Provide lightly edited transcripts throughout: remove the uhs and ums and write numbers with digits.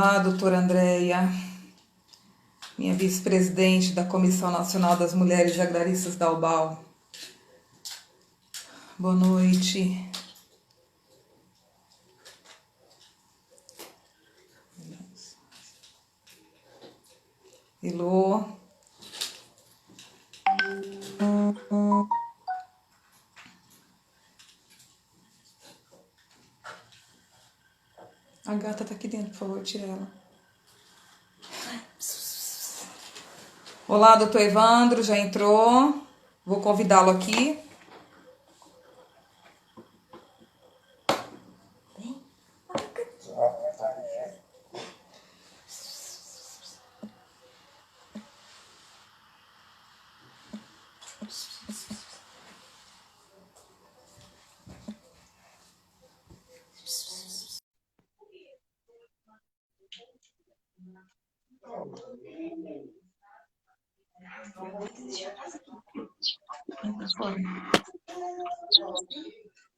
Olá, doutora Andréia, minha vice-presidente da Comissão Nacional das Mulheres Agraristas da UBAL. Boa noite. Elô. A gata tá aqui dentro, por favor, tira ela. Olá, doutor Evandro, já entrou. Vou convidá-lo aqui.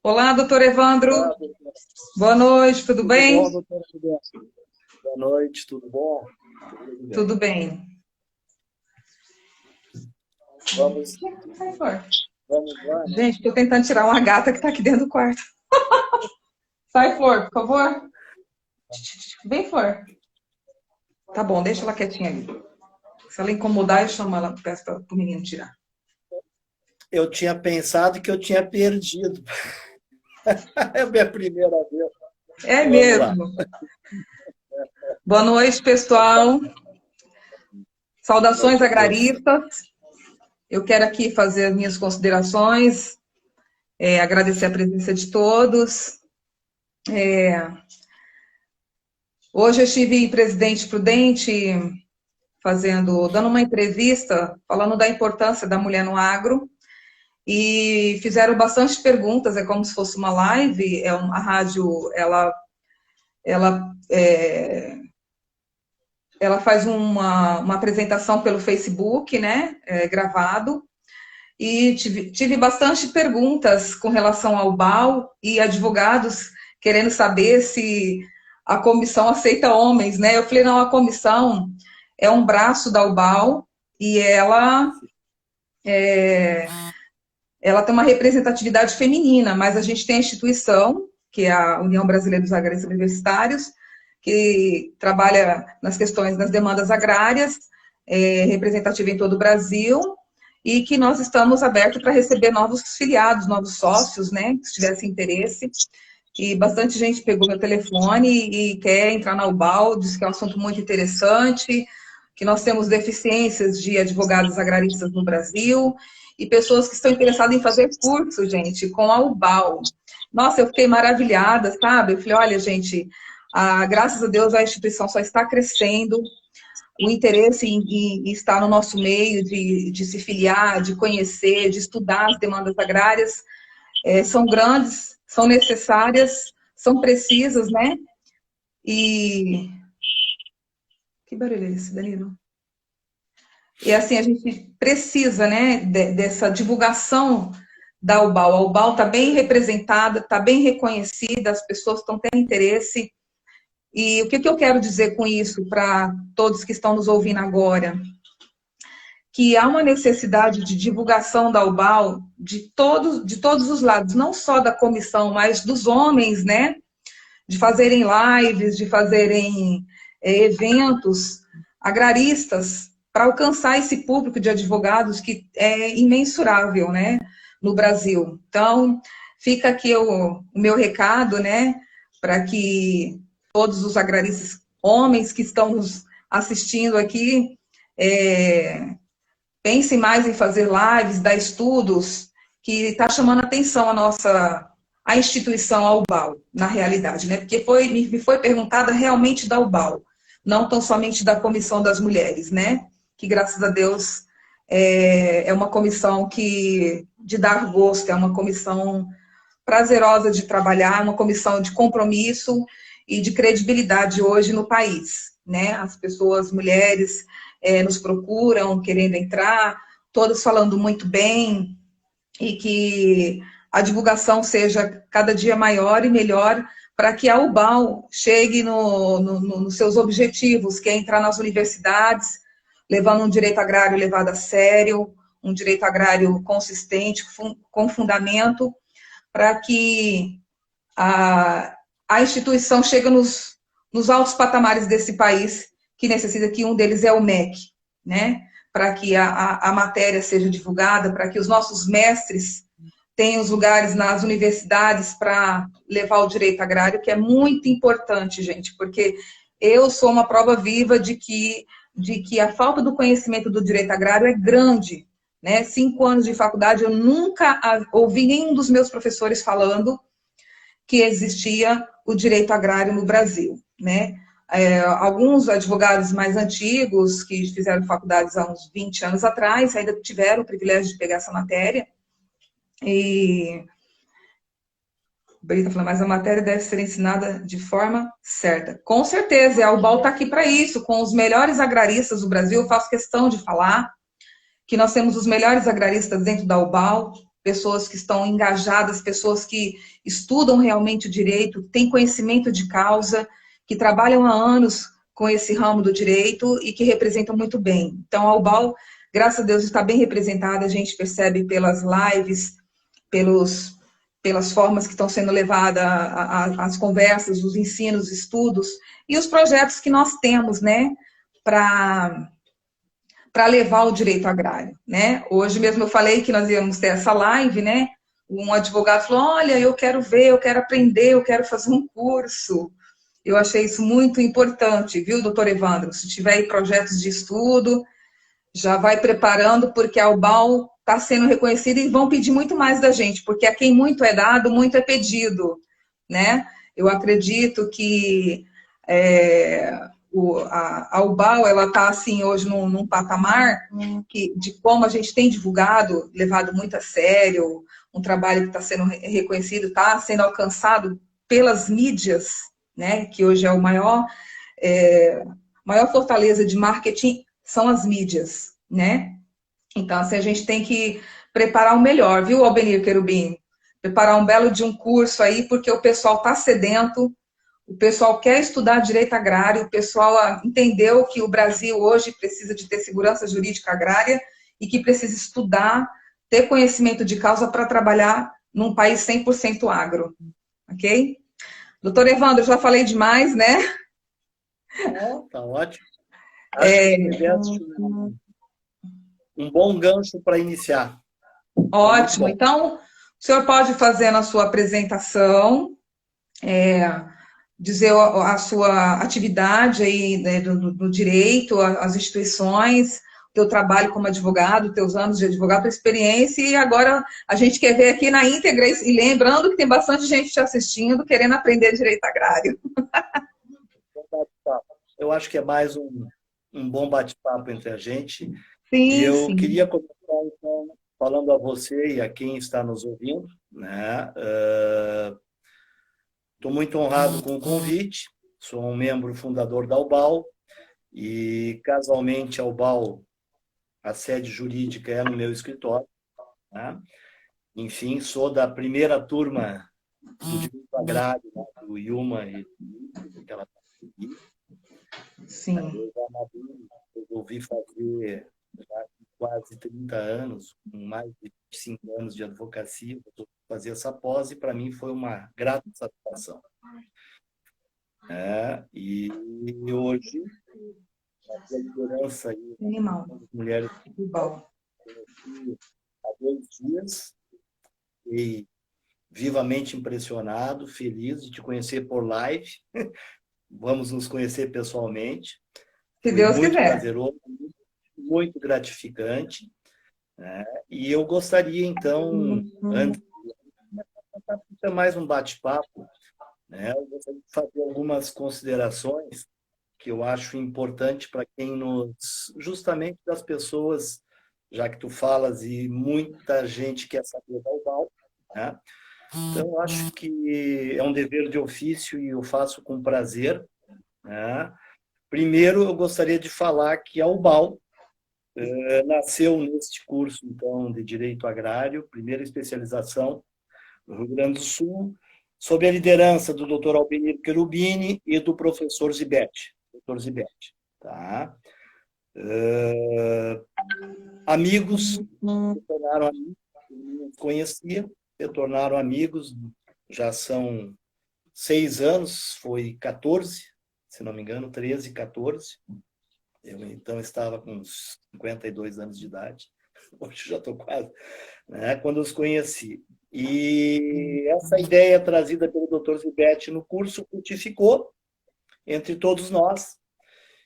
Olá, doutor Evandro. Olá, Boa noite, tudo bem? bom, doutora Roberta? Boa noite, tudo bom? Tudo bem. Vamos lá, né? Gente, estou tentando tirar uma gata que está aqui dentro do quarto. Sai, Flor, por favor. Vem, Flor. Tá bom, deixa ela quietinha ali. Se ela incomodar, eu chamo ela, peço para o menino tirar. Eu tinha pensado que eu tinha perdido. É a minha primeira vez. É Vamos lá. mesmo. Boa noite, pessoal. Saudações agraristas. Eu quero aqui fazer as minhas considerações, agradecer a presença de todos. Hoje eu estive em Presidente Prudente dando uma entrevista falando da importância da mulher no agro e fizeram bastante perguntas, é como se fosse uma live, a rádio, ela faz uma apresentação pelo Facebook, né, gravado, e tive bastante perguntas com relação ao BAL e advogados querendo saber se a comissão aceita homens, né? Eu falei, não, a comissão é um braço da UBAL e ela tem uma representatividade feminina, mas a gente tem a instituição, que é a União Brasileira dos Agraristas Universitários, que trabalha nas questões das demandas agrárias, representativa em todo o Brasil, e que nós estamos abertos para receber novos filiados, novos sócios, né, se tivesse interesse. E bastante gente pegou meu telefone e quer entrar na UBAL, diz que é um assunto muito interessante, que nós temos deficiências de advogados agraristas no Brasil, e pessoas que estão interessadas em fazer curso, gente, com a UBAL. Nossa, eu fiquei maravilhada, sabe? Eu falei, olha, gente, graças a Deus a instituição só está crescendo, o interesse em estar no nosso meio, de se filiar, de conhecer, de estudar as demandas agrárias, são grandes, são necessárias, são precisas, né? E... Que barulho é esse, Danilo? E assim, a gente precisa, né, dessa divulgação da UBAL. A UBAL está bem representada, está bem reconhecida, as pessoas estão tendo interesse. E o que eu quero dizer com isso para todos que estão nos ouvindo agora? Que há uma necessidade de divulgação da UBAL de todos os lados, não só da comissão, mas dos homens, né? De fazerem lives, de fazerem eventos agraristas para alcançar esse público de advogados que é imensurável, né, no Brasil. Então, fica aqui o meu recado, né, para que todos os agraristas homens que estão nos assistindo aqui pensem mais em fazer lives, dar estudos, que está chamando a atenção a instituição, a UBAL, na realidade, né? Porque me foi perguntada realmente da UBAL, não tão somente da Comissão das Mulheres, né? Que, graças a Deus, é uma comissão de dar gosto, é uma comissão prazerosa de trabalhar, uma comissão de compromisso e de credibilidade hoje no país, né? As pessoas, mulheres, nos procuram, querendo entrar, todas falando muito bem, e que a divulgação seja cada dia maior e melhor para que a UBAL chegue nos seus objetivos, que é entrar nas universidades, levando um direito agrário levado a sério, um direito agrário consistente, com fundamento, para que a instituição chegue nos altos patamares desse país, que necessita, que um deles é o MEC, né? Para que a matéria seja divulgada, para que os nossos mestres tenham os lugares nas universidades para levar o direito agrário, que é muito importante, gente, porque eu sou uma prova viva de que a falta do conhecimento do direito agrário é grande, né? 5 anos de faculdade, eu nunca ouvi nenhum dos meus professores falando que existia o direito agrário no Brasil, né? Alguns advogados mais antigos, que fizeram faculdades há uns 20 anos atrás, ainda tiveram o privilégio de pegar essa matéria. E o Brito está falando, mas a matéria deve ser ensinada de forma certa. Com certeza, a UBAL está aqui para isso, com os melhores agraristas do Brasil. Eu faço questão de falar que nós temos os melhores agraristas dentro da UBAL, pessoas que estão engajadas, pessoas que estudam realmente o direito, têm conhecimento de causa, que trabalham há anos com esse ramo do direito e que representam muito bem. Então, a UBAL, graças a Deus, está bem representada, a gente percebe pelas lives, pelas formas que estão sendo levadas as conversas, os ensinos, os estudos e os projetos que nós temos, né, para levar o direito agrário, né? Hoje mesmo eu falei que nós íamos ter essa live, né? Um advogado falou, olha, eu quero ver, eu quero aprender, eu quero fazer um curso. Eu achei isso muito importante, viu, doutor Evandro? Se tiver aí projetos de estudo, já vai preparando, porque a UBAL está sendo reconhecida e vão pedir muito mais da gente, porque a quem muito é dado, muito é pedido, né? Eu acredito que a UBAL, ela está assim hoje num patamar de como a gente tem divulgado, levado muito a sério, um trabalho que está sendo reconhecido, está sendo alcançado pelas mídias, né? Que hoje é o maior fortaleza de marketing são as mídias, né? Então, assim, a gente tem que preparar o melhor, viu, Albenir Querubim? Preparar um belo de um curso aí, porque o pessoal está sedento, o pessoal quer estudar direito agrário, o pessoal entendeu que o Brasil hoje precisa de ter segurança jurídica agrária e que precisa estudar, ter conhecimento de causa para trabalhar num país 100% agro, ok? Doutor Evandro, já falei demais, né? Tá ótimo. Acho que tivesse um bom gancho para iniciar. Ótimo. Então, o senhor pode fazer na sua apresentação, dizer a sua atividade aí, né, do direito, as instituições, teu trabalho como advogado, teus anos de advogado, tua experiência, e agora a gente quer ver aqui na íntegra, e lembrando que tem bastante gente te assistindo, querendo aprender direito agrário. Eu acho que é mais um bom bate-papo entre a gente. Sim, e eu sim. queria começar, então, falando a você e a quem está nos ouvindo, né? Estou muito honrado com o convite, sou um membro fundador da UBAL, e, casualmente, a UBAL, a sede jurídica é no meu escritório, né? Enfim, sou da primeira turma do direito agrário, né? Do IUMA e aquela. Sim. Eu já resolvi fazer já quase 30 anos, com mais de 25 anos de advocacia, fazer essa pós, e para mim foi uma grata satisfação. E hoje, a liderança aí, das mulheres há 2 dias, e vivamente impressionado, feliz de te conhecer por live. Vamos nos conhecer pessoalmente. Se Deus muito quiser. Prazeroso, muito gratificante. Né? E eu gostaria, então, antes de mais um bate-papo, né? Eu gostaria de fazer algumas considerações que eu acho importante para quem justamente das pessoas, já que tu falas e muita gente quer saber da UBAL, né? Então, eu acho que é um dever de ofício e eu faço com prazer, né? Primeiro, eu gostaria de falar que a UBAL nasceu neste curso, então, de Direito Agrário, primeira especialização no Rio Grande do Sul, sob a liderança do Dr. Albenir Cherubini e do professor Zibete. Dr. Zibete, tá? Amigos, se tornaram amigos, não conhecia, se tornaram amigos, já são 6 anos, foi 14, se não me engano, 13, 14. Eu, então, estava com uns 52 anos de idade. Hoje já estou quase, né, quando os conheci. E essa ideia trazida pelo Dr. Zibete no curso frutificou entre todos nós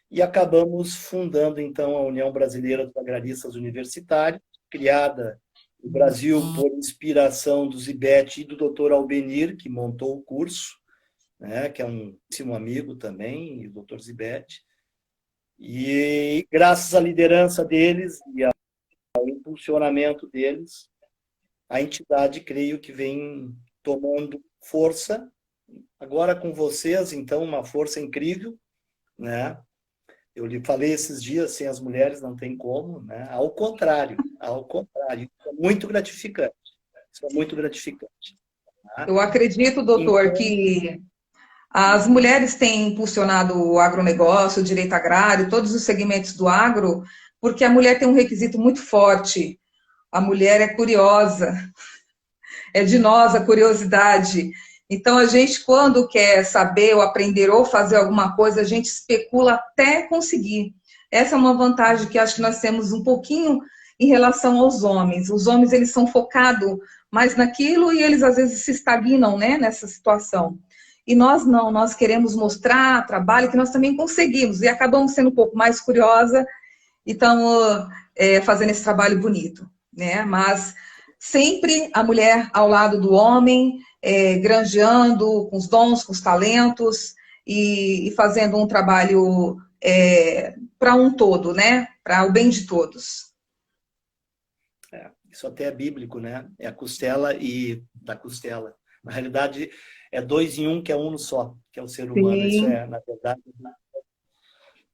e acabamos fundando, então, a União Brasileira dos Agraristas Universitários, criada no Brasil por inspiração do Zibete e do Dr. Albenir, que montou o curso, né, que é um íntimo amigo também, e o Dr. Zibete. E graças à liderança deles e ao impulsionamento deles, a entidade, creio que vem tomando força. Agora com vocês, então, uma força incrível, né? Eu lhe falei esses dias, sem as mulheres não tem como, né? Ao contrário. Isso é muito gratificante. Isso é muito gratificante. Tá? Eu acredito, doutor, Então, que as mulheres têm impulsionado o agronegócio, o direito agrário, todos os segmentos do agro, porque a mulher tem um requisito muito forte. A mulher é curiosa, é de nós a curiosidade. Então, a gente, quando quer saber ou aprender ou fazer alguma coisa, a gente especula até conseguir. Essa é uma vantagem que acho que nós temos um pouquinho em relação aos homens. Os homens, eles são focados mais naquilo e eles, às vezes, se estagnam, né, nessa situação. E nós não, nós queremos mostrar trabalho que nós também conseguimos e acabamos sendo um pouco mais curiosa e estamos fazendo esse trabalho bonito, né? Mas sempre a mulher ao lado do homem, granjeando com os dons, com os talentos e fazendo um trabalho para um todo, né? Para o bem de todos. Isso até é bíblico, né? É a costela e da costela. Na realidade, é 2 em 1, que é um no só, que é o ser humano. Sim. Isso é, na verdade.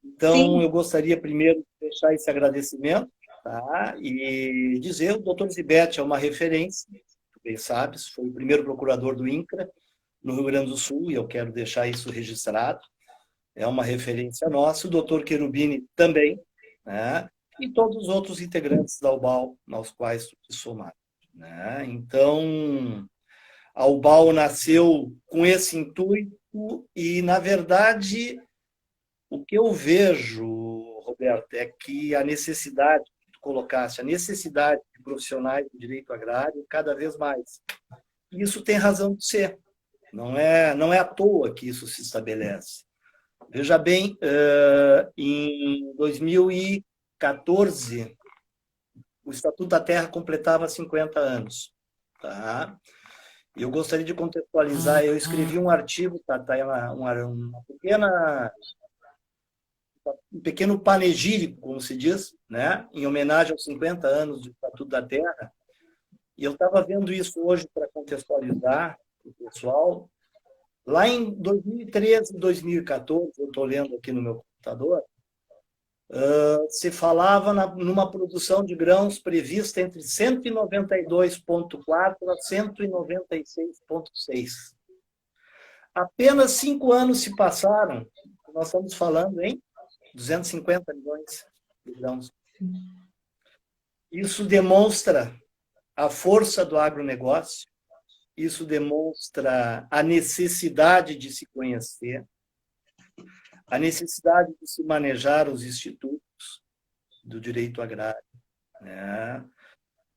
Então, Sim. eu gostaria primeiro de deixar esse agradecimento, tá? E dizer, o doutor Zibete é uma referência, tu bem sabes, foi o primeiro procurador do INCRA no Rio Grande do Sul, e eu quero deixar isso registrado. É uma referência nossa. O doutor Cherubini também, né? E todos os outros integrantes da UBAL, aos quais tu te somaste, né? Então, a UBAL nasceu com esse intuito e, na verdade, o que eu vejo, Roberto, é que a necessidade que tu colocaste, a necessidade de profissionais do direito agrário cada vez mais. E isso tem razão de ser. Não é à toa que isso se estabelece. Veja bem, em 2014, o Estatuto da Terra completava 50 anos. Tá? Eu gostaria de contextualizar, eu escrevi um artigo, tá um pequeno panegírico, como se diz, né, em homenagem aos 50 anos do Estatuto da Terra, e eu estava vendo isso hoje para contextualizar o pessoal. Lá em 2013 e 2014, eu estou lendo aqui no meu computador, se falava numa produção de grãos prevista entre 192,4 a 196,6. Apenas 5 anos se passaram, nós estamos falando em 250 milhões de grãos. Isso demonstra a força do agronegócio, isso demonstra a necessidade de se conhecer, a necessidade de se manejar os institutos do direito agrário, né?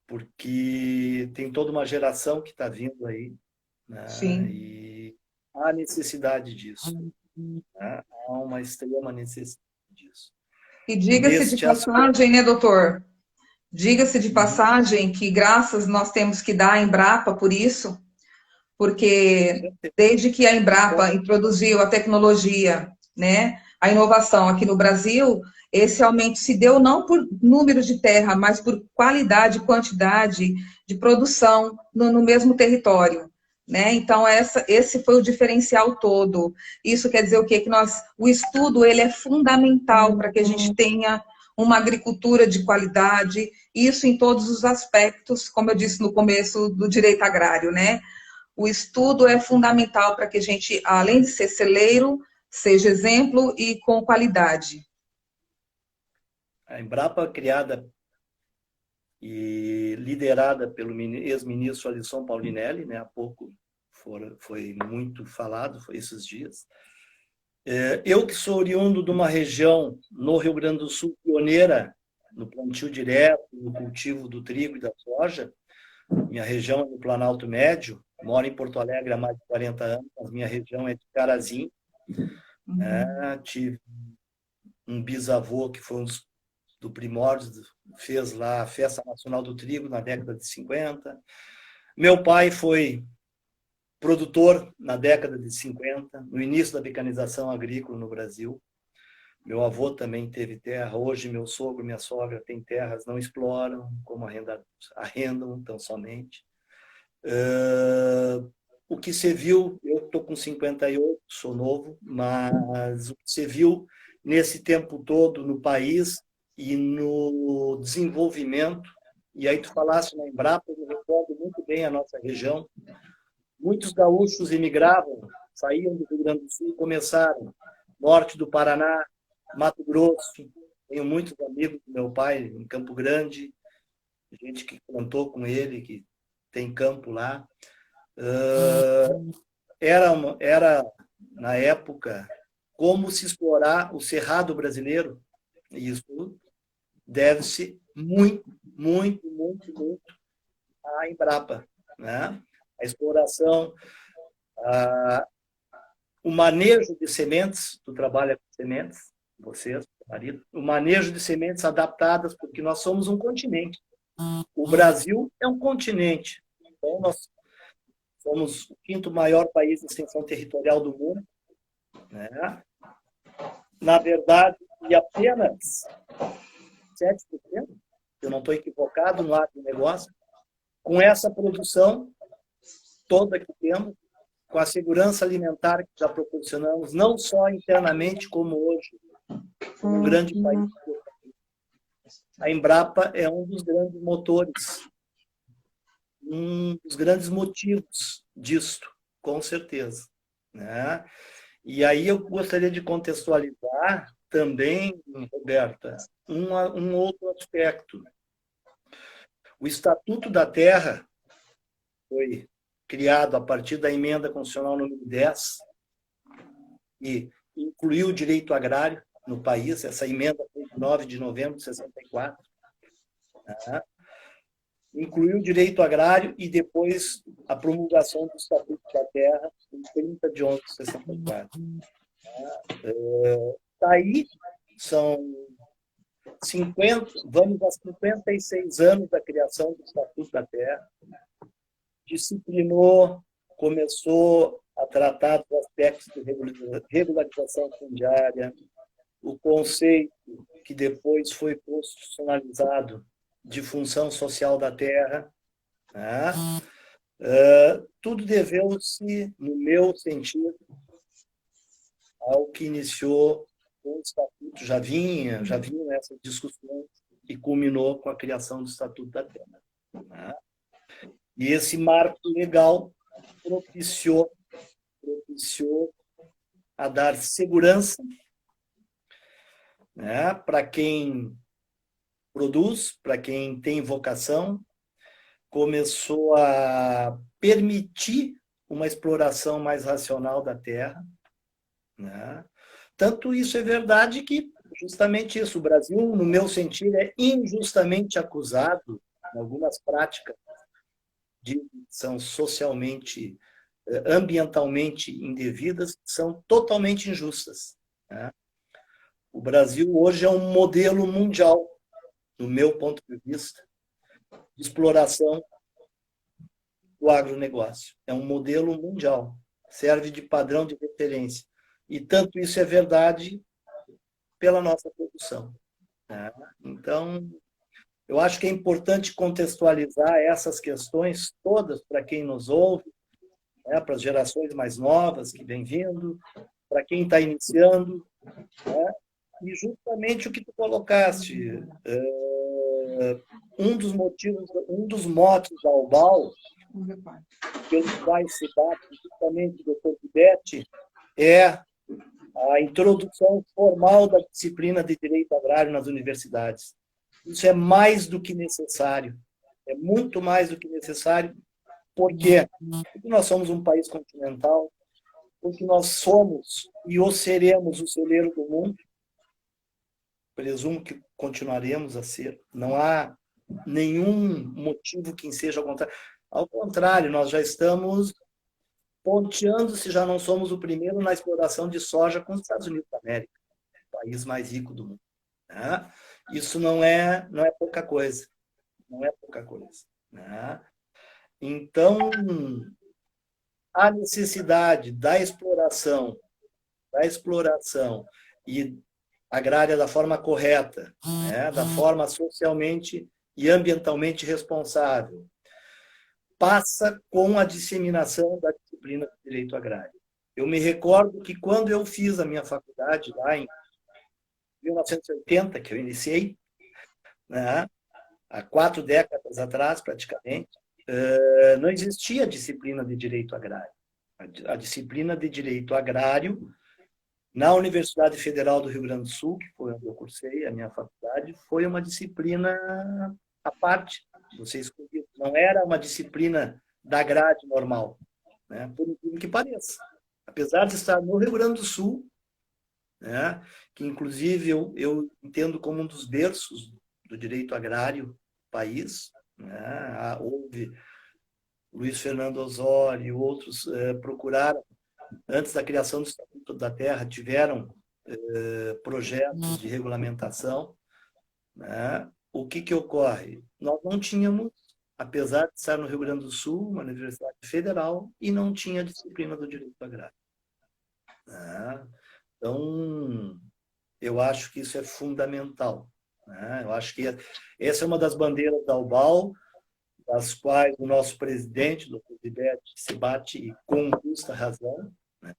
Porque tem toda uma geração que está vindo aí, né? Sim. E há necessidade disso, né? Há uma extrema necessidade disso. E diga-se de passagem, né, doutor? Diga-se de passagem que graças nós temos que dar à Embrapa por isso, porque desde que a Embrapa introduziu a tecnologia, né, a inovação aqui no Brasil, esse aumento se deu não por número de terra, mas por qualidade e quantidade de produção no mesmo território, né? Então, esse foi o diferencial todo. Isso quer dizer o quê? Que o estudo ele é fundamental para que a gente tenha uma agricultura de qualidade, isso em todos os aspectos, como eu disse no começo, do direito agrário, né? o estudo é fundamental para que a gente, além de ser celeiro, seja exemplo e com qualidade. A Embrapa, criada e liderada pelo ex-ministro Alisson Paulinelli, né, há pouco foi muito falado, foi esses dias. Eu que sou oriundo de uma região no Rio Grande do Sul pioneira no plantio direto, no cultivo do trigo e da soja, minha região é no Planalto Médio, moro em Porto Alegre há mais de 40 anos, a minha região é de Carazinho. Tive um bisavô que foi do primórdio, fez lá a Festa Nacional do Trigo na década de 50. Meu pai foi produtor na década de 50, no início da mecanização agrícola no Brasil. Meu avô também teve terra. Hoje, meu sogro e minha sogra têm terras, não exploram, como arrendam tão somente. O que você viu, eu estou com 58, sou novo, mas o que você viu nesse tempo todo no país e no desenvolvimento, e aí tu falaste na Embrapa, eu me recordo muito bem a nossa região. Muitos gaúchos imigravam, saíam do Rio Grande do Sul e começaram. Norte do Paraná, Mato Grosso. Tenho muitos amigos do meu pai em Campo Grande, gente que plantou com ele, que tem campo lá. Era, na época, como se explorar o cerrado brasileiro. E isso deve-se muito, muito, muito, muito à Embrapa, né? A exploração, o manejo de sementes, tu trabalha com sementes, vocês, marido, o manejo de sementes adaptadas, porque nós somos um continente. O Brasil é um continente. Então, nós somos o quinto maior país de extensão territorial do mundo, né? Na verdade, e apenas 7%, se eu não estou equivocado, no agronegócio, com essa produção toda que temos, com a segurança alimentar que já proporcionamos, não só internamente, como hoje, um grande país. A Embrapa é um dos grandes motores, um dos grandes motivos disto, com certeza, né? E aí eu gostaria de contextualizar também, Roberta, um outro aspecto. O Estatuto da Terra foi criado a partir da Emenda Constitucional número 10, e incluiu o direito agrário no país. Essa emenda foi de 9 de novembro de 64. Né? Incluiu o direito agrário e depois a promulgação do Estatuto da Terra em 30 de 11 de 64. Daí são 50, vamos a 56 anos da criação do Estatuto da Terra. Disciplinou, começou a tratar dos aspectos de regularização fundiária, o conceito que depois foi constitucionalizado de função social da terra, né? Tudo deveu-se, no meu sentido, ao que iniciou o Estatuto, já vinha nessas discussões e culminou com a criação do Estatuto da Terra, né? E esse marco legal propiciou a dar segurança, né, para quem produz, para quem tem vocação, começou a permitir uma exploração mais racional da terra, né? Tanto isso é verdade que, justamente isso, o Brasil, no meu sentido, é injustamente acusado em algumas práticas que são socialmente, ambientalmente indevidas, são totalmente injustas, né? O Brasil hoje é um modelo mundial, do meu ponto de vista, de exploração do agronegócio. É um modelo mundial, serve de padrão de referência. E tanto isso é verdade pela nossa produção, né? Então, eu acho que é importante contextualizar essas questões todas para quem nos ouve, né, para as gerações mais novas que vêm vindo, para quem está iniciando, né? E justamente o que tu colocaste, um dos motivos, um dos motes da UBAL pelos quais se bate justamente o doutor Tibete, é a introdução formal da disciplina de direito agrário nas universidades. Isso é mais do que necessário. É muito mais do que necessário. Por quê? Porque nós somos um país continental, porque nós somos e o seremos o celeiro do mundo. Presumo que continuaremos a ser. Não há nenhum motivo que seja ao contrário. Ao contrário, nós já estamos ponteando, se já não somos o primeiro, na exploração de soja com os Estados Unidos da América, o país mais rico do mundo. Né? Isso não é pouca coisa. Não é pouca coisa. Né? Então, a necessidade da exploração e agrária da forma correta, né? Da forma socialmente e ambientalmente responsável, passa com a disseminação da disciplina de direito agrário. Eu me recordo que quando eu fiz a minha faculdade, lá em 1980, que eu iniciei, né? Há 4 décadas atrás, praticamente, não existia disciplina de direito agrário. A disciplina de direito agrário, na Universidade Federal do Rio Grande do Sul, que foi onde eu cursei a minha faculdade, foi uma disciplina à parte. Você escolheu. Não era uma disciplina da grade normal, né? Por incrível que pareça. Apesar de estar no Rio Grande do Sul, né? Que inclusive eu entendo como um dos berços do direito agrário do país, né? Houve Luiz Fernando Osório e outros procuraram, antes da criação do Estatuto da Terra, tiveram projetos de regulamentação. Né? O que ocorre? Nós não tínhamos, apesar de estar no Rio Grande do Sul, uma universidade federal, e não tinha disciplina do direito agrário. Né? Então, eu acho que isso é fundamental. Né? Eu acho que essa é uma das bandeiras da UBAL, das quais o nosso presidente, o Dr. Tibete, se bate com justa razão. Né?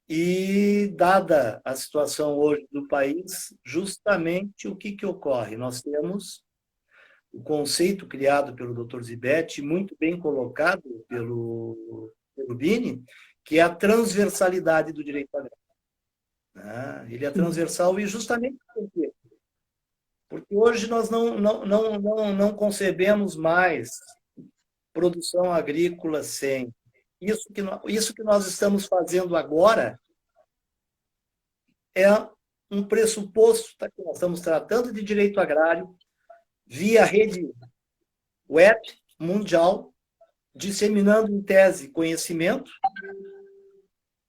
E, dada a situação hoje do país, justamente o que ocorre? Nós temos o conceito criado pelo Dr. Zibete, muito bem colocado pelo Bini, que é a transversalidade do direito agrário. Ele é transversal e justamente por quê? Porque hoje nós não concebemos mais produção agrícola sem. Isso que nós estamos fazendo agora é um pressuposto, tá? Que nós estamos tratando de direito agrário via rede web mundial, disseminando em tese conhecimento.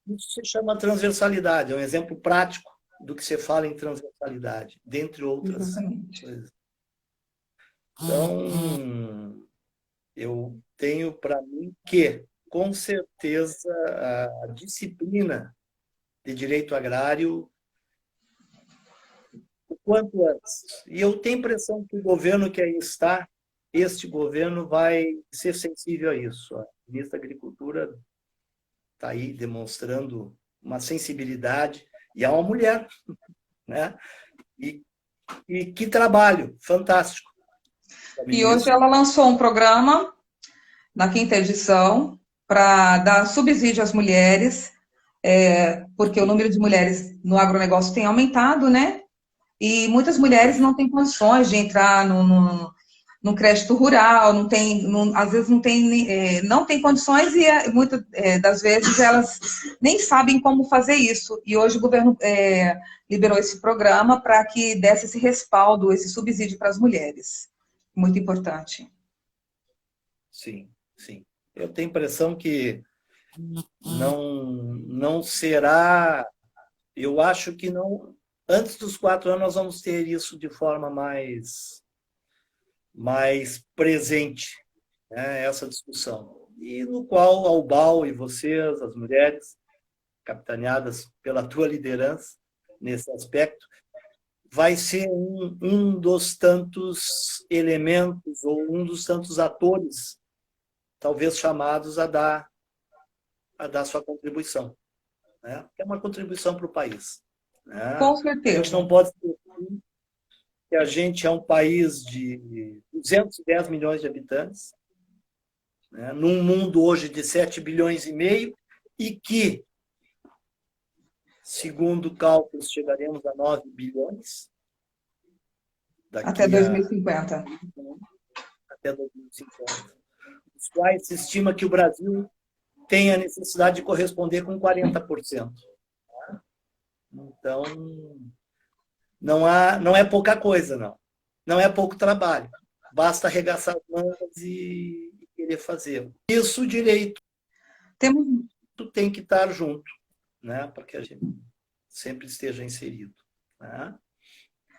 Isso se chama transversalidade, é um exemplo prático do que se fala em transversalidade, dentre outras coisas. Então, eu tenho para mim que, com certeza, a disciplina de direito agrário o quanto antes. E eu tenho a impressão que o governo que aí está, este governo vai ser sensível a isso. A ministra da Agricultura está aí demonstrando uma sensibilidade, e é uma mulher, né? E que trabalho fantástico. E hoje ela lançou um programa, na 5ª edição, para dar subsídio às mulheres, porque o número de mulheres no agronegócio tem aumentado, né? E muitas mulheres não têm condições de entrar no crédito rural, às vezes não tem condições e muitas das vezes elas nem sabem como fazer isso. E hoje o governo liberou esse programa para que desse esse respaldo, esse subsídio para as mulheres. Muito importante. Sim, sim. Eu tenho a impressão que não será... Eu acho que não... Antes dos 4 anos nós vamos ter isso de forma mais presente, né, essa discussão. E no qual a UBAL e vocês, as mulheres, capitaneadas pela tua liderança nesse aspecto, vai ser um dos tantos elementos ou um dos tantos atores, talvez chamados a dar sua contribuição. Né? É uma contribuição para o país. Né? Com certeza. A gente não pode esquecer que a gente é um país de 210 milhões de habitantes, né? Num mundo hoje de 7 bilhões e meio, e que, segundo cálculos, chegaremos a 9 bilhões Até daqui a 2050. até 2050, os quais se estima que o Brasil tem a necessidade de corresponder com 40%. Então, não é pouca coisa, não. Não é pouco trabalho. Basta arregaçar as mangas e querer fazer. Isso, o direito Temos, tem que estar junto, né? Para que a gente sempre esteja inserido. Né?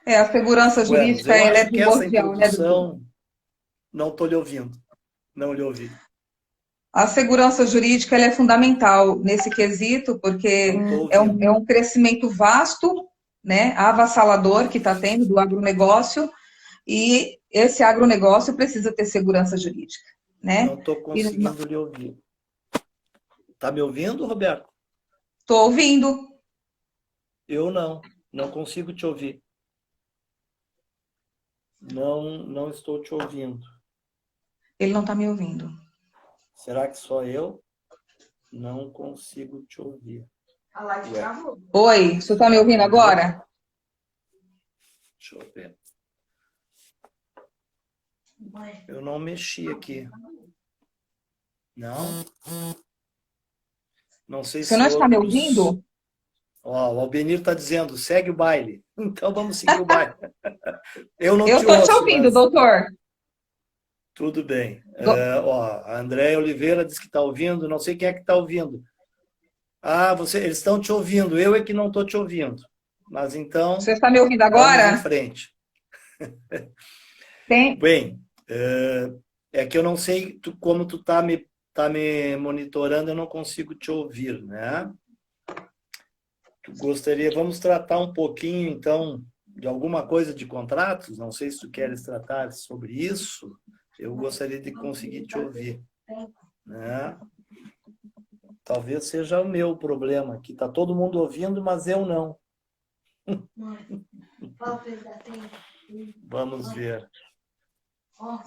a segurança Buenos, jurídica eu ela é acho que essa primordial, né, doutor? introdução, não estou lhe ouvindo, não lhe ouvi. A segurança jurídica ela é fundamental nesse quesito, porque Não estou é ouvindo. um crescimento vasto, né, avassalador que está tendo do agronegócio, e esse agronegócio precisa ter segurança jurídica, né? Não estou conseguindo lhe ouvir. Está me ouvindo, Roberto? Estou ouvindo. Eu não consigo te ouvir. Não estou te ouvindo. Ele não está me ouvindo. Será que só eu não consigo te ouvir? Ué, Oi, você está me ouvindo agora? deixa eu ver. Eu não mexi aqui. Não? Não sei Você se não está me outros... ouvindo? Ó, o Albenir está dizendo, segue o baile. Então vamos seguir o baile. Eu não Eu te estou te ouço, ouvindo, mas doutor. tudo bem. Ó, a Andréia Oliveira diz que está ouvindo, não sei quem é que está ouvindo. Ah, eles estão te ouvindo, eu é que não estou te ouvindo. Mas então, Você está me ouvindo vamos em agora? frente. Tem. Bem, é que eu não sei como tu tá me monitorando, eu não consigo te ouvir, né? Vamos tratar um pouquinho, então, de alguma coisa de contratos? Não sei se tu queres tratar sobre isso. Eu gostaria de conseguir te ouvir, né? Talvez seja o meu problema, que está todo mundo ouvindo, mas eu não. Vamos ver.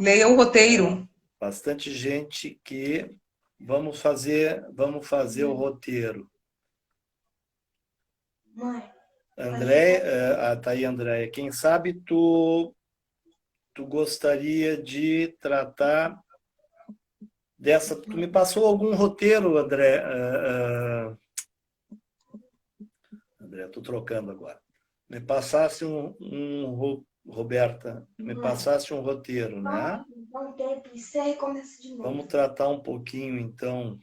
Leia o roteiro. Bastante gente que vamos fazer o roteiro. André, tá aí, Andréia. Quem sabe tu gostaria de tratar dessa. Tu me passou algum roteiro, André? André, estou trocando agora. Me passasse Roberta, me passasse um roteiro, né? Vamos tratar um pouquinho, então,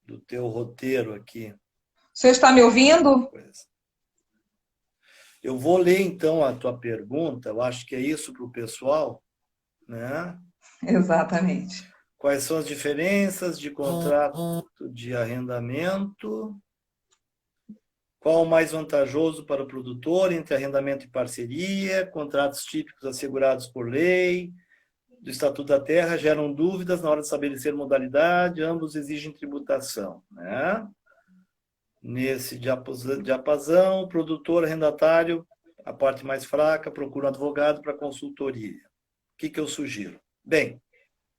do teu roteiro aqui. Você está me ouvindo? Eu vou ler, então, a tua pergunta. Eu acho que é isso para o pessoal, né? Exatamente. Quais são as diferenças de contrato de arrendamento? Qual o mais vantajoso para o produtor entre arrendamento e parceria? Contratos típicos assegurados por lei do Estatuto da Terra geram dúvidas na hora de estabelecer modalidade, ambos exigem tributação, né? Nesse diapasão, produtor, arrendatário, a parte mais fraca, procura um advogado para consultoria. O que eu sugiro? Bem,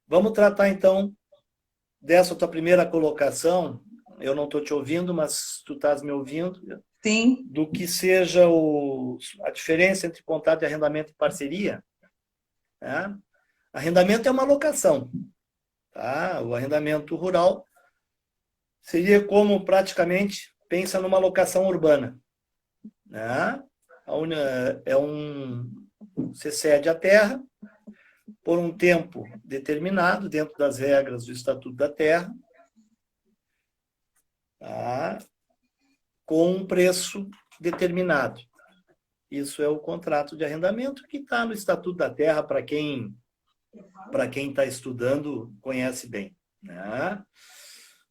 vamos tratar então dessa tua primeira colocação. Eu não estou te ouvindo, mas tu estás me ouvindo. Sim. Do que seja a diferença entre contrato de arrendamento e parceria. Né? Arrendamento é uma locação. Tá? O arrendamento rural seria como praticamente pensa numa locação urbana. Né? Você cede a terra por um tempo determinado, dentro das regras do Estatuto da Terra, tá? Com um preço determinado. Isso é o contrato de arrendamento que está no Estatuto da Terra, para quem está estudando, conhece bem. Né? O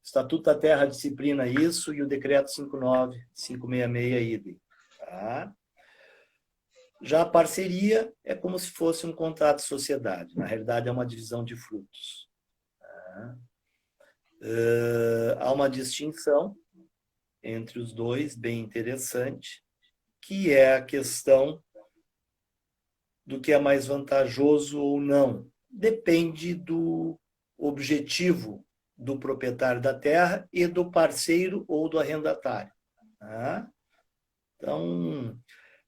Estatuto da Terra disciplina isso e o Decreto 59566 idem. Tá? Já a parceria é como se fosse um contrato de sociedade. Na realidade, é uma divisão de frutos. Tá? Há uma distinção entre os dois, bem interessante, que é a questão do que é mais vantajoso ou não. depende do objetivo do proprietário da terra e do parceiro ou do arrendatário. Tá? Então,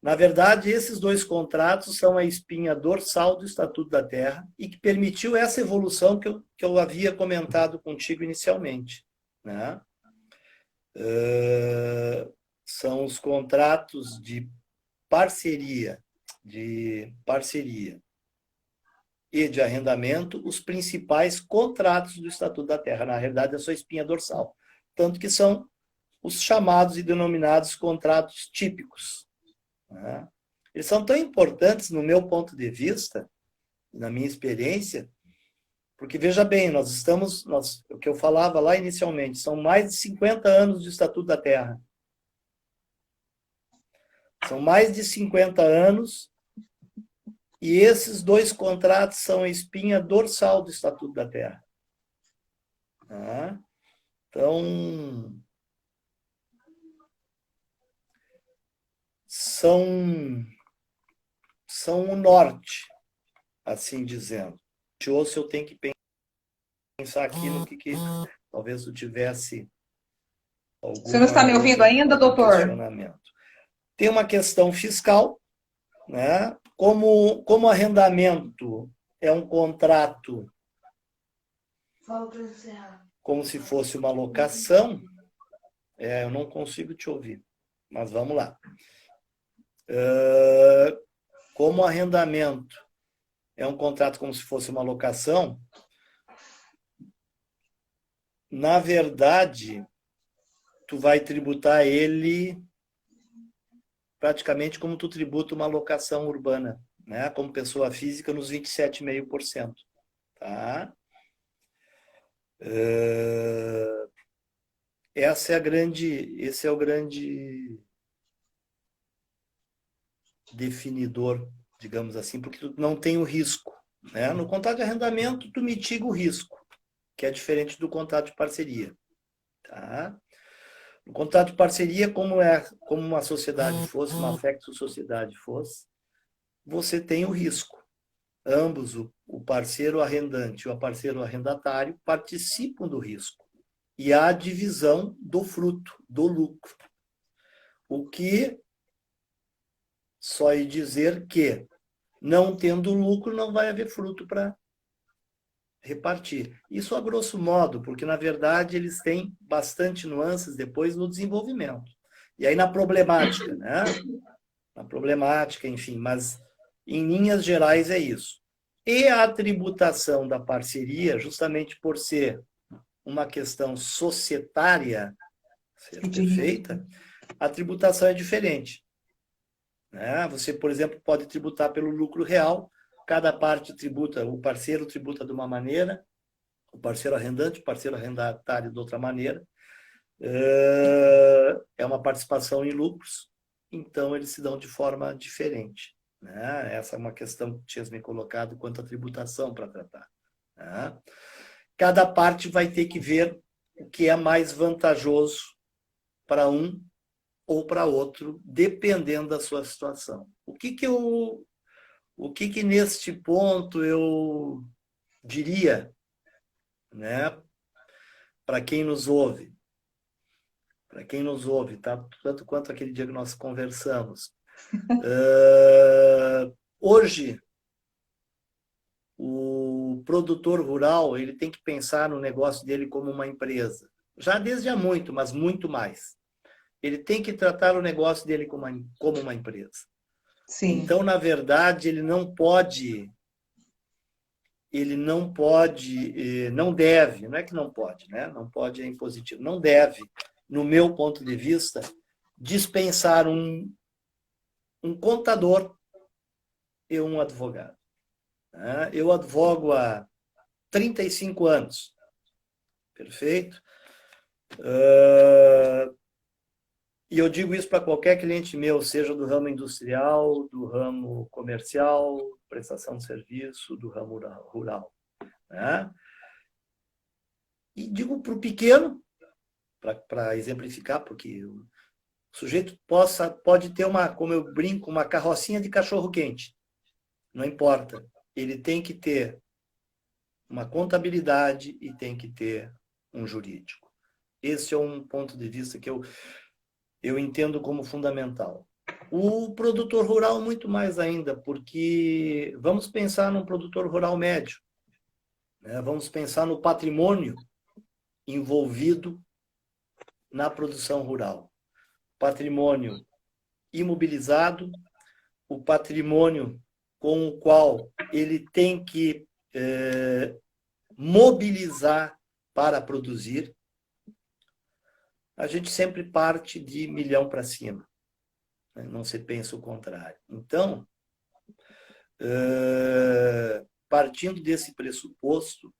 na verdade, esses dois contratos são a espinha dorsal do Estatuto da Terra e que permitiu essa evolução que eu havia comentado contigo inicialmente. Né? São os contratos de parceria e de arrendamento, os principais contratos do Estatuto da Terra. Na realidade, é a sua espinha dorsal. Tanto que são os chamados e denominados contratos típicos. Né? Eles são tão importantes, no meu ponto de vista, na minha experiência, porque, veja bem, o que eu falava lá inicialmente, são mais de 50 anos de Estatuto da Terra. São mais de 50 anos e esses dois contratos são a espinha dorsal do Estatuto da Terra. Tá? Então, são o norte, assim dizendo. Ou se eu tenho que pensar aqui no que talvez eu tivesse Você não está me ouvindo ainda, doutor? Questionamento. Tem uma questão fiscal, né? Como arrendamento é um contrato como se fosse uma locação, eu não consigo te ouvir, mas vamos lá. Como arrendamento é um contrato como se fosse uma locação, na verdade, tu vai tributar ele praticamente como tu tributa uma locação urbana, né? Como pessoa física, nos 27,5%. Tá? Esse é o grande definidor, digamos assim, porque tu não tem o risco. Né? No contrato de arrendamento, tu mitiga o risco, que é diferente do contrato de parceria. Tá? No contrato de parceria, como uma sociedade fosse, uma facto-sociedade fosse, você tem o risco. Ambos, o parceiro arrendante e o parceiro arrendatário, participam do risco. E há a divisão do fruto, do lucro. O que só é dizer que, não tendo lucro, não vai haver fruto para repartir. Isso a grosso modo, porque, na verdade, eles têm bastante nuances depois no desenvolvimento. E aí na problemática, né? Na problemática, enfim, mas em linhas gerais é isso. E a tributação da parceria, justamente por ser uma questão societária, ser perfeita, a tributação é diferente. Né? Você, por exemplo, pode tributar pelo lucro real, cada parte tributa, o parceiro tributa de uma maneira, o parceiro arrendante, o parceiro arrendatário de outra maneira. É uma participação em lucros, então eles se dão de forma diferente. Né? Essa é uma questão que tinhas me colocado quanto à tributação para tratar. Né? Cada parte vai ter que ver o que é mais vantajoso para um ou para outro, dependendo da sua situação. O que neste ponto eu diria, né, para quem nos ouve? Para quem nos ouve, tá? Tanto quanto aquele dia que nós conversamos. Hoje, o produtor rural ele tem que pensar no negócio dele como uma empresa. Já desde há muito, mas muito mais. Ele tem que tratar o negócio dele como uma empresa. Sim. Então, na verdade, não deve, não é que não pode, né? Não pode é impositivo, não deve, no meu ponto de vista, dispensar um contador e um advogado. Eu advogo há 35 anos, perfeito? E eu digo isso para qualquer cliente meu, seja do ramo industrial, do ramo comercial, prestação de serviço, do ramo rural. Né? E digo para o pequeno, para exemplificar, porque o sujeito pode ter como eu brinco, uma carrocinha de cachorro-quente. Não importa. Ele tem que ter uma contabilidade e tem que ter um jurídico. Esse é um ponto de vista que eu entendo como fundamental. O produtor rural, muito mais ainda, porque vamos pensar num produtor rural médio, né? Vamos pensar no patrimônio envolvido na produção rural. Patrimônio imobilizado, o patrimônio com o qual ele tem que mobilizar para produzir. A gente sempre parte de 1 milhão para cima, né? Não se pensa o contrário. Então, partindo desse pressuposto,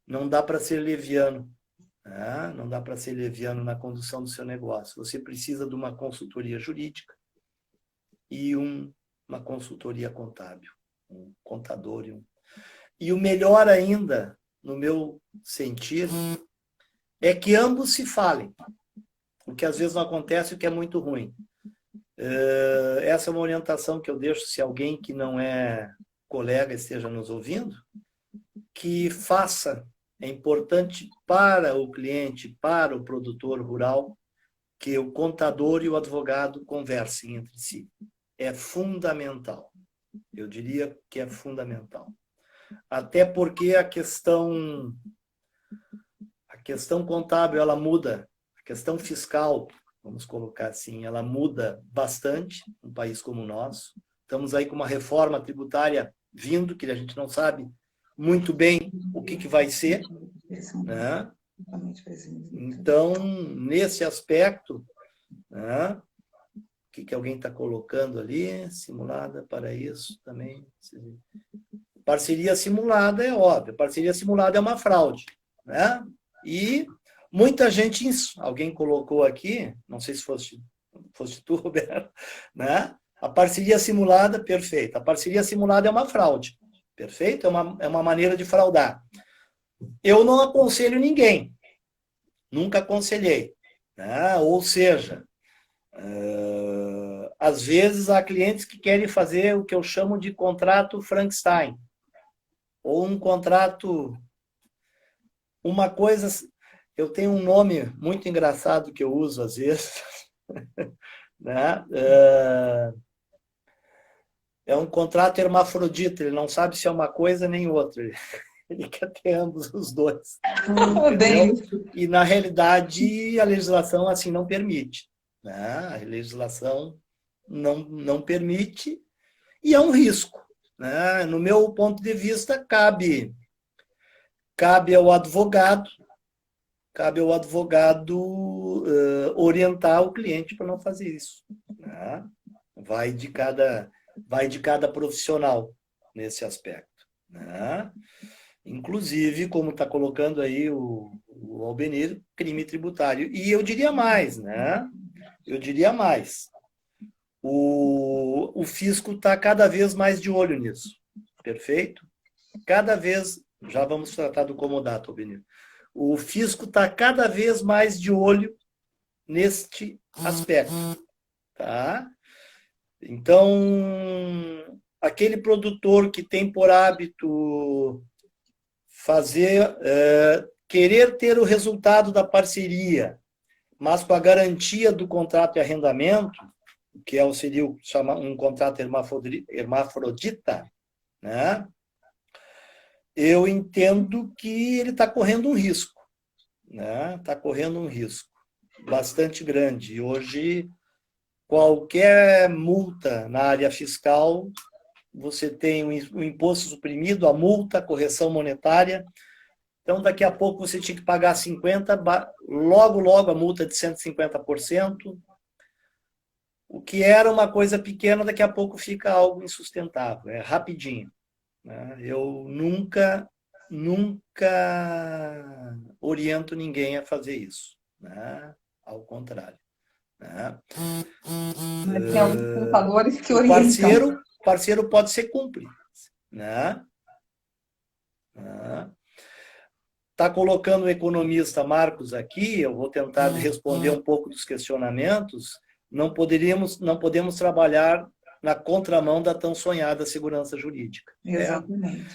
não dá para ser leviano, né? Não dá para ser leviano na condução do seu negócio. Você precisa de uma consultoria jurídica e uma consultoria contábil, um contador e o melhor ainda, no meu sentir, é que ambos se falem, o que às vezes não acontece, o que é muito ruim. Essa é uma orientação que eu deixo, se alguém que não é colega esteja nos ouvindo, que faça, é importante para o cliente, para o produtor rural, que o contador e o advogado conversem entre si. É fundamental. Eu diria que é fundamental. Até porque a questão contábil, ela muda. A questão fiscal, vamos colocar assim, ela muda bastante num país como o nosso. Estamos aí com uma reforma tributária vindo, que a gente não sabe muito bem o que vai ser, né? Então, nesse aspecto, né? O que alguém está colocando ali? Simulada para isso também. Parceria simulada é óbvio. Parceria simulada é uma fraude, né? E muita gente, alguém colocou aqui, não sei se fosse tu, Roberto, né? A parceria simulada, perfeito. A parceria simulada é uma fraude, perfeito? É uma maneira de fraudar. Eu não aconselho ninguém, nunca aconselhei, né? Ou seja, às vezes há clientes que querem fazer o que eu chamo de contrato Frankenstein, ou um contrato, uma coisa. Eu tenho um nome muito engraçado que eu uso às vezes, né? É um contrato hermafrodita, ele não sabe se é uma coisa nem outra, ele quer ter ambos os dois, entendeu? E na realidade a legislação assim não permite, né? A legislação não permite e é um risco, né? No meu ponto de vista, cabe ao advogado orientar o cliente para não fazer isso, né? Vai de cada profissional nesse aspecto, né? Inclusive, como está colocando aí o Albenir, crime tributário. E eu diria mais, né? Eu diria mais. O fisco está cada vez mais de olho nisso. Perfeito? Cada vez, já vamos tratar do comodato, Albenir. O fisco está cada vez mais de olho neste aspecto. Tá? Então, aquele produtor que tem por hábito querer ter o resultado da parceria, mas com a garantia do contrato de arrendamento, que seria um contrato hermafrodita, né? Eu entendo que ele está correndo um risco, né? Está correndo um risco bastante grande. E hoje, qualquer multa na área fiscal, você tem o imposto suprimido, a multa, a correção monetária. Então, daqui a pouco você tinha que pagar 50%, logo a multa de 150%. O que era uma coisa pequena, daqui a pouco fica algo insustentável, é rapidinho, né? Eu nunca oriento ninguém a fazer isso, né? Ao contrário, né? Mas tem alguns contadores que orientam. O parceiro pode ser cúmplice, né? Está colocando o economista Marcos aqui, eu vou tentar responder um pouco dos questionamentos. Não podemos trabalhar na contramão da tão sonhada segurança jurídica. Exatamente.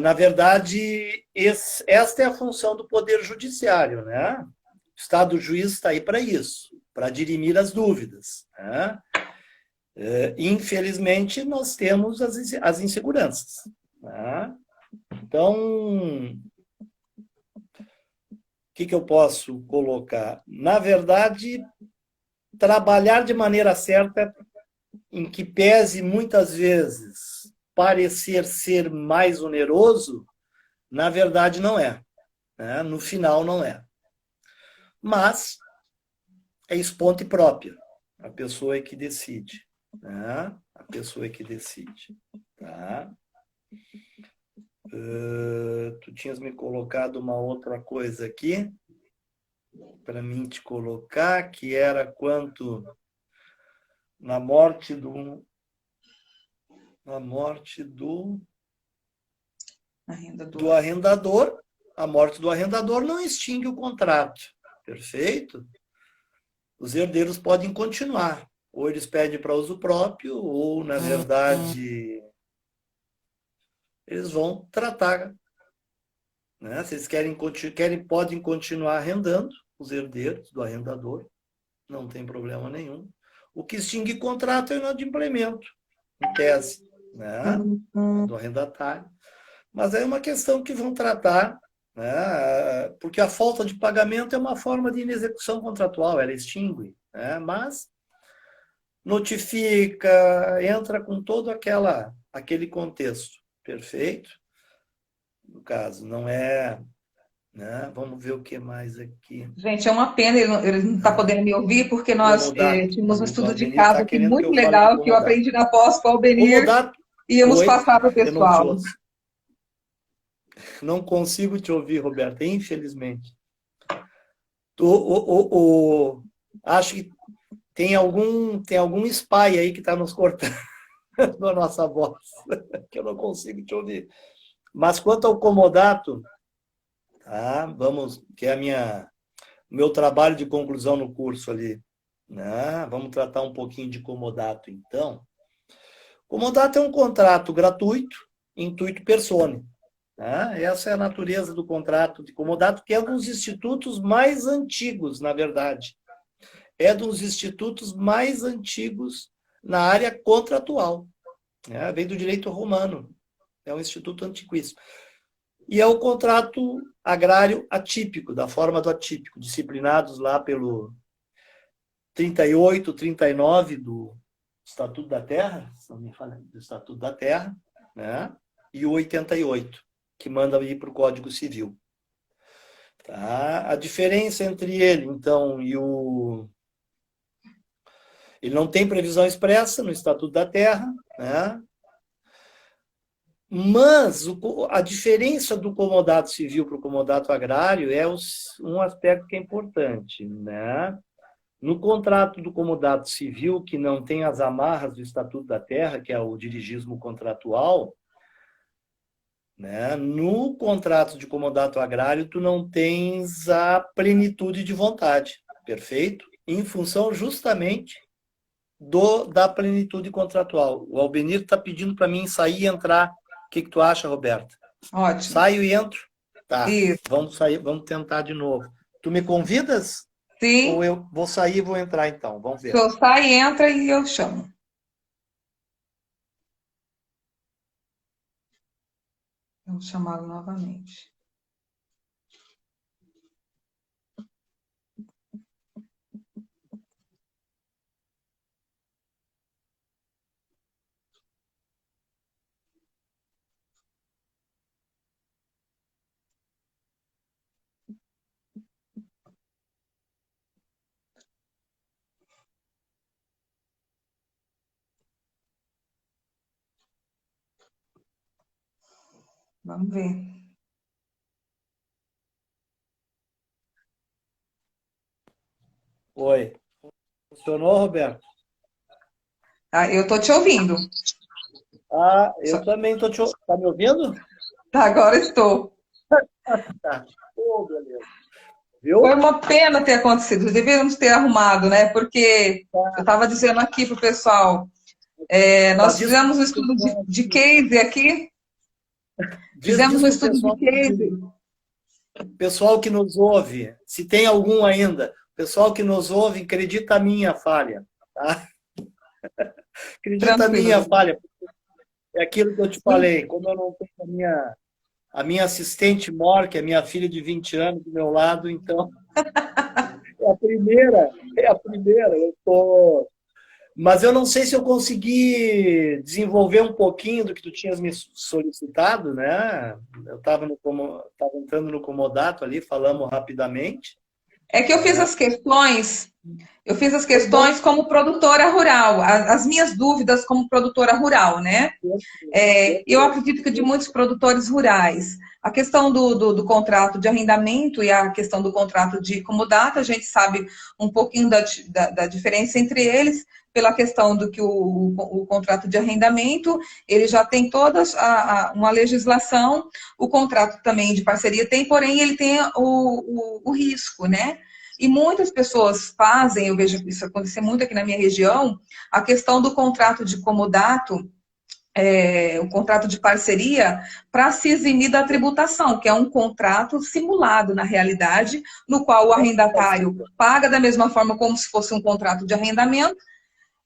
Na verdade, esta é a função do Poder Judiciário, né? O Estado juiz está aí para isso, para dirimir as dúvidas, né? Infelizmente, nós temos as inseguranças, né? Então, o que eu posso colocar? Na verdade, trabalhar de maneira certa, em que pese muitas vezes parecer ser mais oneroso, na verdade não é, né? No final não é. Mas é esponte própria, a pessoa é que decide, né? A pessoa é que decide, tá? Tu tinhas me colocado uma outra coisa aqui para mim te colocar, que era quanto na morte do arrendador, a morte do arrendador não extingue o contrato, perfeito? Os herdeiros podem continuar, ou eles pedem para uso próprio, ou, na verdade, eles vão tratar, né? Se eles podem continuar arrendando, os herdeiros do arrendador, não tem problema nenhum. O que extingue contrato é o inadimplemento, em tese, né? Do arrendatário. Mas é uma questão que vão tratar, né? Porque a falta de pagamento é uma forma de inexecução contratual, ela extingue, né? Mas notifica, entra com todo aquele contexto, perfeito? No caso, não é... Né? Vamos ver o que mais aqui. Gente, é uma pena ele não está podendo me ouvir, porque nós tínhamos um O estudo de Albenir caso está aqui querendo que muito eu fale do legal, que eu comodato. aprendi na pós com o Albenir, Comodato, e íamos oi, passar para o eu não te pessoal. ouço. Não consigo te ouvir, Roberta, infelizmente. Acho que tem algum spy aí que está nos cortando a nossa voz, que eu não consigo te ouvir. Mas quanto ao comodato, tá? Que é o meu trabalho de conclusão no curso ali, né? Vamos tratar um pouquinho de comodato, então. Comodato é um contrato gratuito, intuito personae. Né? Essa é a natureza do contrato de comodato, que é um dos institutos mais antigos, na verdade. É um dos institutos mais antigos na área contratual. Né? Vem do direito romano. É um instituto antiquíssimo. E é o contrato agrário atípico, da forma do atípico, disciplinados lá pelo 38, 39 do Estatuto da Terra, se não me falha, do Estatuto da Terra, né? E o 88, que manda ir para o Código Civil. Tá? A diferença entre ele, então, ele não tem previsão expressa no Estatuto da Terra, né? Mas a diferença do comodato civil para o comodato agrário é um aspecto que é importante, né? No contrato do comodato civil, que não tem as amarras do Estatuto da Terra, que é o dirigismo contratual, né? No contrato de comodato agrário, tu não tens a plenitude de vontade, perfeito? Em função justamente da plenitude contratual. O Albenir está pedindo para mim sair e entrar. O que tu acha, Roberta? Ótimo. Saio e entro? Tá, Isso. vamos tentar de novo. Tu me convidas? Sim. Ou eu vou sair e vou entrar, então? Vamos ver. Se eu sair, entra e eu chamo. Vamos chamá-lo novamente. Vamos ver. Oi. Funcionou, Roberto? Eu estou te ouvindo. Eu também estou te ouvindo. Está me ouvindo? Tá, agora estou. Tá. Beleza. Viu? Foi uma pena ter acontecido. Deveríamos ter arrumado, né? Porque eu estava dizendo aqui para o pessoal, nós fizemos um estudo de case aqui. Fizemos Diz um pro estudo de case. pessoal que nos ouve, se tem algum ainda, pessoal que nos ouve, acredita a minha falha, tá? Acredita a Tranquilo. minha falha. É aquilo que eu te falei, como eu não tenho a minha assistente mor, que é minha filha de 20 anos do meu lado, então é a primeira, eu tô. Mas eu não sei se eu consegui desenvolver um pouquinho do que tu tinhas me solicitado, né? Eu estava entrando no comodato ali, falamos rapidamente. É que eu fiz as Foi bom. questões como produtora rural, as minhas dúvidas como produtora rural, né? Eu acredito que de muitos produtores rurais, a questão do contrato de arrendamento e a questão do contrato de comodato, a gente sabe um pouquinho da diferença entre eles, pela questão do que o contrato de arrendamento, ele já tem toda uma legislação, o contrato também de parceria tem, porém ele tem o risco, né? E muitas pessoas fazem, eu vejo isso acontecer muito aqui na minha região, a questão do contrato de comodato, o contrato de parceria, para se eximir da tributação, que é um contrato simulado na realidade, no qual o arrendatário paga da mesma forma como se fosse um contrato de arrendamento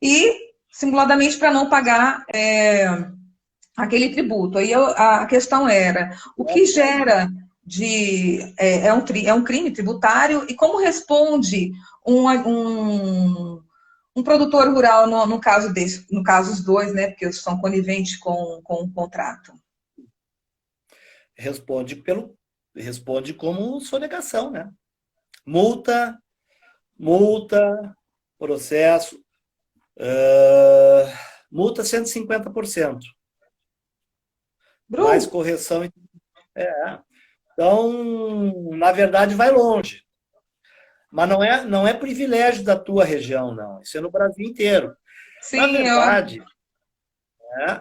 e simuladamente para não pagar aquele tributo. Aí a questão era, o que gera é um crime tributário e como responde um produtor rural no caso desse, no caso os dois, né, porque eles são coniventes com o contrato. Responde como sonegação, né? Multa, processo, multa 150%, mais correção. Então, na verdade, vai longe. Mas não é privilégio da tua região, não. Isso é no Brasil inteiro. Sim,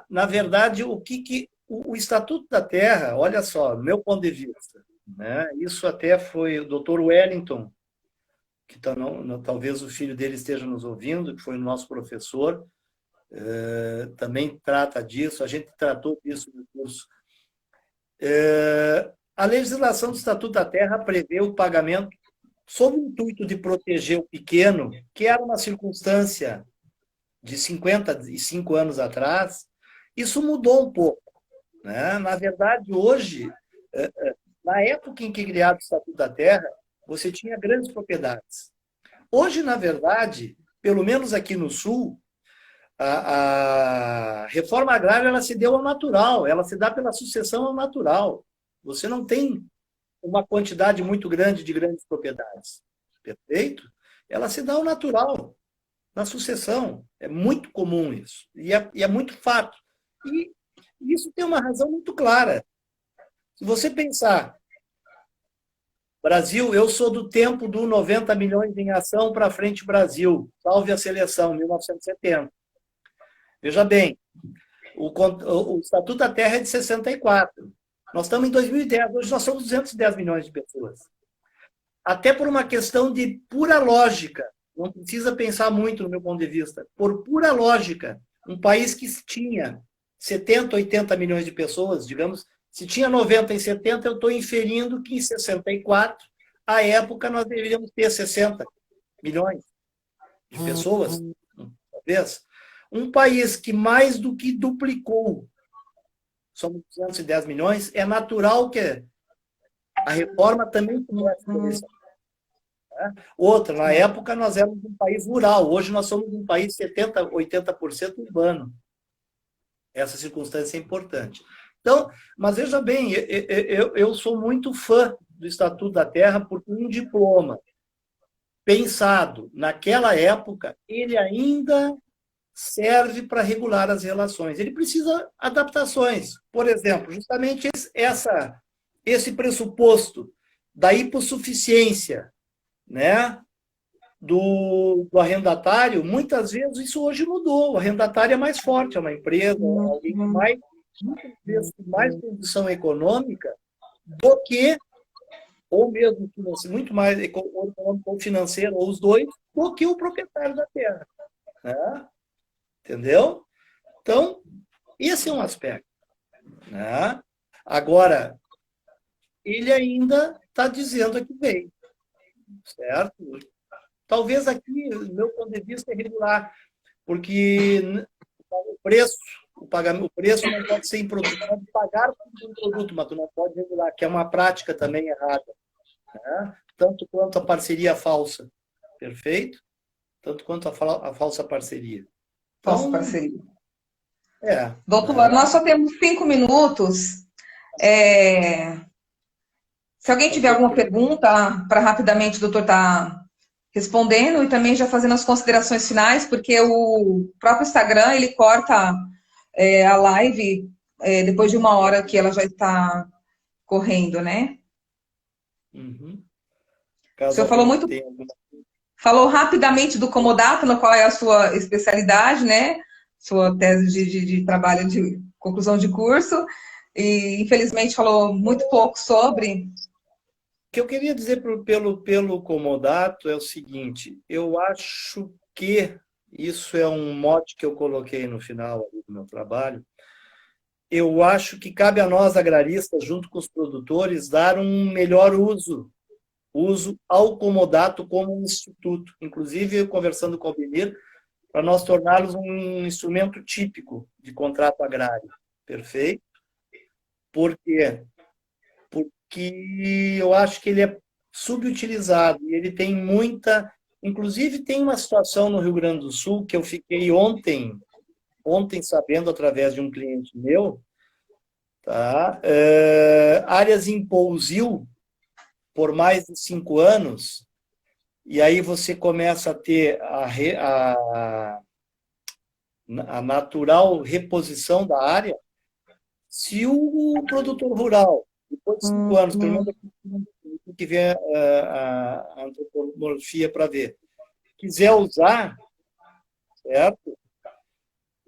Na verdade, o Estatuto da Terra, olha só, meu ponto de vista, né? Isso até foi o Dr. Wellington, que talvez o filho dele esteja nos ouvindo, que foi o nosso professor, também trata disso, a gente tratou disso no curso. A legislação do Estatuto da Terra prevê o pagamento sob o intuito de proteger o pequeno, que era uma circunstância de 55 anos atrás. Isso mudou um pouco, né? Na verdade, hoje, na época em que criado o Estatuto da Terra, você tinha grandes propriedades. Hoje, na verdade, pelo menos aqui no Sul, a reforma agrária ela se deu ao natural, ela se dá pela sucessão ao natural. Você não tem uma quantidade muito grande de grandes propriedades. Perfeito? Ela se dá ao natural, na sucessão. É muito comum isso. E é muito fato. E isso tem uma razão muito clara. Se você pensar, Brasil, eu sou do tempo do 90 milhões em ação para frente Brasil, salve a seleção, 1970. Veja bem, o Estatuto da Terra é de 64. Nós estamos em 2010, hoje nós somos 210 milhões de pessoas. Até por uma questão de pura lógica, não precisa pensar muito no meu ponto de vista, por pura lógica, um país que tinha 70, 80 milhões de pessoas, digamos, se tinha 90 em 70, eu estou inferindo que em 64, à época, nós deveríamos ter 60 milhões de pessoas, talvez. Um país que mais do que duplicou, somos 210 milhões, é natural que a reforma também comece por isso. Outra, na época nós éramos um país rural, hoje nós somos um país 70%, 80% urbano. Essa circunstância é importante. Então, mas veja bem, eu sou muito fã do Estatuto da Terra porque um diploma pensado naquela época, ele ainda serve para regular as relações. Ele precisa de adaptações. Por exemplo, justamente esse pressuposto da hipossuficiência, né, do arrendatário, muitas vezes isso hoje mudou. O arrendatário é mais forte, é uma empresa, alguém muitas vezes com mais condição econômica do que, ou mesmo muito mais econômico ou financeiro, ou os dois, do que o proprietário da terra. Né? Entendeu? Então, esse é um aspecto. Né? Agora, ele ainda está dizendo que veio, certo? Talvez aqui, do meu ponto de vista, é regular, porque o preço, o preço não pode ser em produto, pode pagar por um produto, mas tu não pode regular, que é uma prática também errada, né? Tanto quanto a parceria falsa, perfeito? Tanto quanto a falsa parceria. Falsa Então, parceria. Doutor, né? nós só temos 5 minutos. Se alguém tiver alguma pergunta, para rapidamente o doutor estar respondendo e também já fazendo as considerações finais, porque o próprio Instagram, ele corta a live depois de 1 hora que ela já está correndo, né? Uhum. O Caso senhor falou alguém muito, tenha alguma... falou rapidamente do comodato, no qual é a sua especialidade, né? Sua tese de trabalho de conclusão de curso, e infelizmente falou muito pouco sobre. O que eu queria dizer pelo comodato é o seguinte, eu acho que isso é um mote que eu coloquei no final do meu trabalho. Eu acho que cabe a nós, agraristas, junto com os produtores, dar um melhor uso ao comodato como um instituto. Inclusive, eu conversando com o Albenir, para nós torná-los um instrumento típico de contrato agrário. Perfeito? Por quê? Porque eu acho que ele é subutilizado e ele tem muita... Inclusive, tem uma situação no Rio Grande do Sul que eu fiquei ontem sabendo através de um cliente meu, tá? Áreas em pousio por mais de 5 anos, e aí você começa a ter a natural reposição da área. Se o produtor rural, depois de 5 anos, pelo menos aqui que vem a antropomorfia para ver, quiser usar, certo?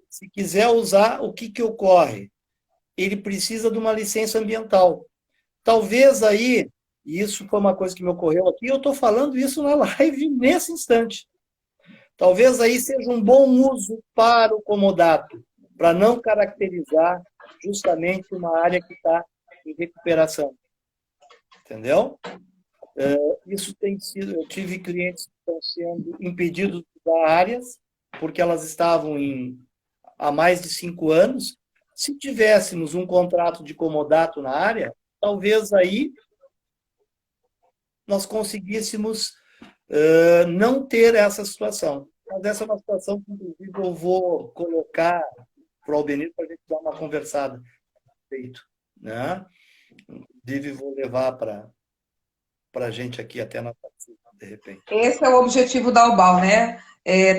Se quiser usar, o que ocorre? Ele precisa de uma licença ambiental. Talvez aí, e isso foi uma coisa que me ocorreu aqui, eu estou falando isso na live nesse instante. Talvez aí seja um bom uso para o comodato, para não caracterizar justamente uma área que está em recuperação. Entendeu? Isso tem sido... Eu tive clientes que estão sendo impedidos de usar áreas porque elas estavam há mais de 5 anos. Se tivéssemos um contrato de comodato na área, talvez aí nós conseguíssemos não ter essa situação. Mas essa é uma situação que, inclusive, eu vou colocar para o Albenir para a gente dar uma conversada. Feito, né? Inclusive, vou levar para a gente aqui até na partida, de repente. Esse é o objetivo da UBAL, né?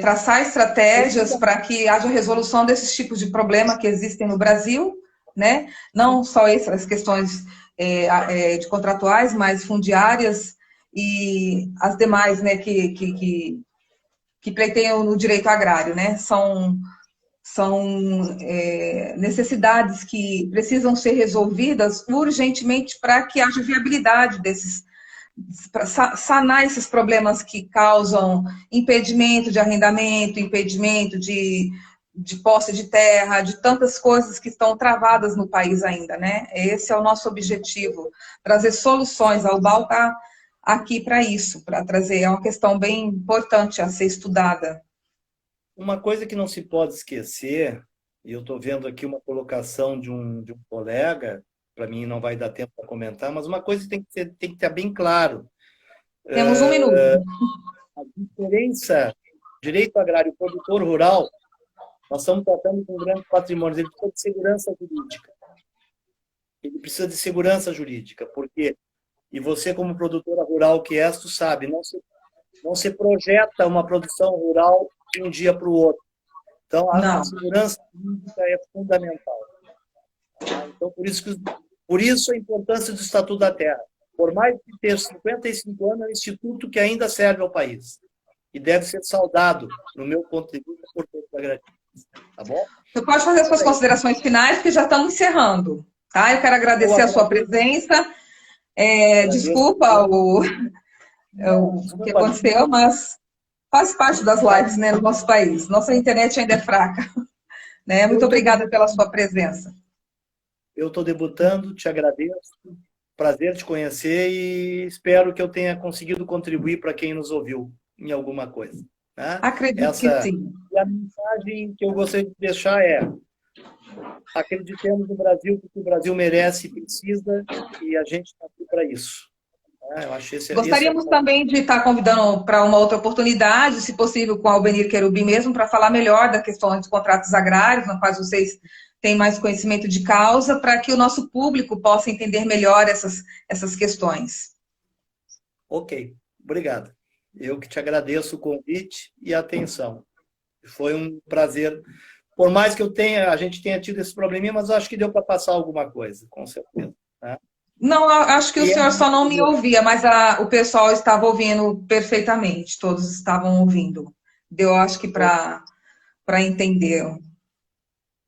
Traçar estratégias para que haja resolução desses tipos de problema que existem no Brasil, né? Não só essas questões de contratuais, mas fundiárias e as demais, né, que pleiteiam no direito agrário, né? São necessidades que precisam ser resolvidas urgentemente para que haja viabilidade para sanar esses problemas que causam impedimento de arrendamento, impedimento de posse de terra, de tantas coisas que estão travadas no país ainda, né? Esse é o nosso objetivo, trazer soluções. A UBAL está aqui para isso, para trazer, é uma questão bem importante a ser estudada. Uma coisa que não se pode esquecer, e eu estou vendo aqui uma colocação de um colega, para mim não vai dar tempo para comentar, mas uma coisa que tem que estar bem claro. Temos 1 minuto. A diferença, direito agrário, produtor rural, nós estamos tratando com um grande patrimônio, ele precisa de segurança jurídica. Ele precisa de segurança jurídica, porque, e você como produtora rural que és, tu sabe, não se projeta uma produção rural de um dia para o outro. Então, a segurança jurídica é fundamental. Então, por isso a importância do Estatuto da Terra. Por mais de ter 55 anos, é um instituto que ainda serve ao país. E deve ser saudado, no meu ponto de vista, por todos os agradecidos. Tá bom? Você pode fazer as suas considerações finais, porque já estamos encerrando. Tá? Eu quero agradecer a sua presença. Desculpa o que aconteceu, mas faz parte das lives, né, no nosso país. Nossa internet ainda é fraca. Né? Muito obrigada pela sua presença. Eu estou debutando, te agradeço, prazer te conhecer e espero que eu tenha conseguido contribuir para quem nos ouviu em alguma coisa. Né? Acredito que sim. E a mensagem que eu gostaria de deixar é: acreditemos no Brasil, porque o Brasil merece e precisa, e a gente está aqui para isso. Eu acho esse é o Gostaríamos ponto. também de estar convidando para uma outra oportunidade, se possível, com a Albenir Querubim mesmo, para falar melhor da questão dos contratos agrários, na qual vocês têm mais conhecimento de causa, para que o nosso público possa entender melhor essas questões. Ok, obrigado. Eu que te agradeço o convite e a atenção. Foi um prazer. Por mais que a gente tenha tido esse probleminha, mas acho que deu para passar alguma coisa, com certeza. Né? Não, eu acho que o E senhor só não me ouvia, mas o pessoal estava ouvindo perfeitamente, todos estavam ouvindo. Deu, acho que para entender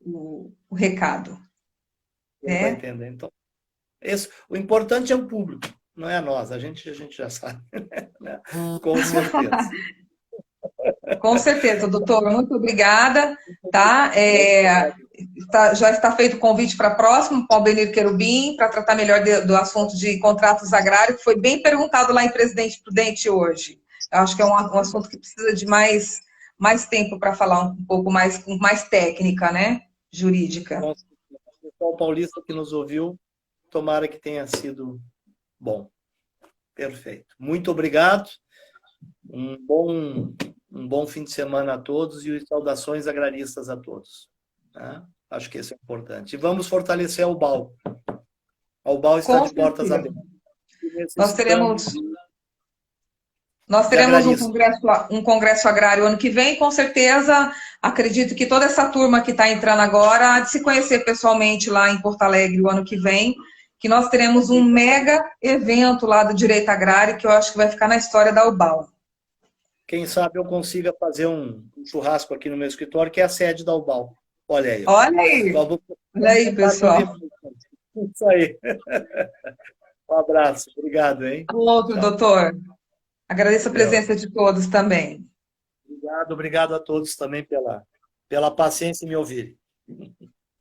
o recado. deu para Né? entender. Então, o importante é o público, não é nós. A gente já sabe. Né? Com certeza. Com certeza, doutor. Muito obrigada. Tá? Já está feito o convite para próximo, para o Albenir Querubim, para tratar melhor do assunto de contratos agrários, que foi bem perguntado lá em Presidente Prudente hoje. Eu acho que é um assunto que precisa de mais tempo para falar um pouco com mais técnica, né? Jurídica. O pessoal paulista que nos ouviu, tomara que tenha sido bom. Perfeito. Muito obrigado. Um bom fim de semana a todos e saudações agraristas a todos. Tá? Acho que isso é importante. E vamos fortalecer o BAL. O BAL está de portas abertas. Nós teremos um congresso agrário ano que vem, com certeza. Acredito que toda essa turma que está entrando agora há de se conhecer pessoalmente lá em Porto Alegre o ano que vem, que nós teremos um mega evento lá do Direito Agrário, que eu acho que vai ficar na história da UBAL. Quem sabe eu consiga fazer um churrasco aqui no meu escritório, que é a sede da UBAL. Olha aí. Olha aí. Olha aí, pessoal. Isso aí. Um abraço. Obrigado, hein? Outro, Tchau. doutor. Agradeço a presença de todos também. Obrigado a todos também pela paciência em me ouvir.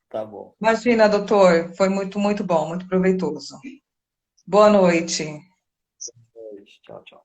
Tá bom. Imagina, doutor. Foi muito, muito bom, muito proveitoso. Boa noite. Tchau, tchau.